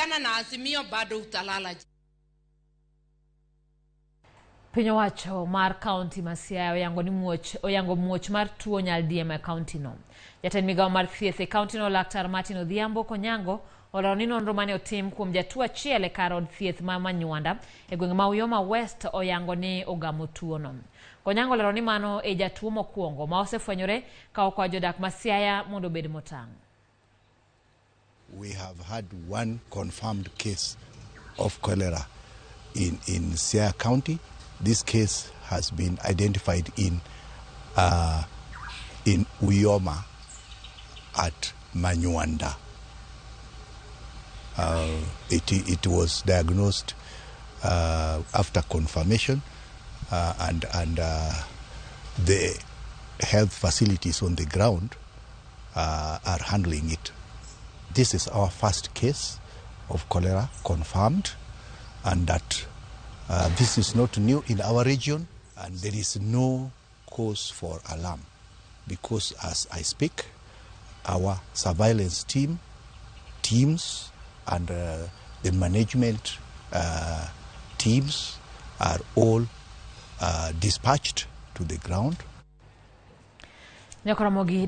Kulingana na azimio bado utalala. Piny owacho mar kaunti ma Siaya oyango muoch mar tuo Nyaldiema kaunti no. Jatend migawo mar thieth e kaunti no Laktar Martin Odhiambo Konyango olero ni nonro mane otim kuom jatuo achiel e kar od thieth ma Manywanda e gweng' ma Uyoma West oyango ni ogamo tuo no. Konyango olero ni mano e jatuo mokwongo ma osefwenyore ka okwa jodak ma Siaya mondo bed motang'. We have had one confirmed case of cholera in Siaya County. This case has been identified in Uyoma at Manywanda. It was diagnosed after confirmation, and the health facilities on the ground are handling it. This is our first case of cholera confirmed, and that this is not new in our region, and there is no cause for alarm, because as I speak, our surveillance teams and the management teams are all dispatched to the ground. Ramogi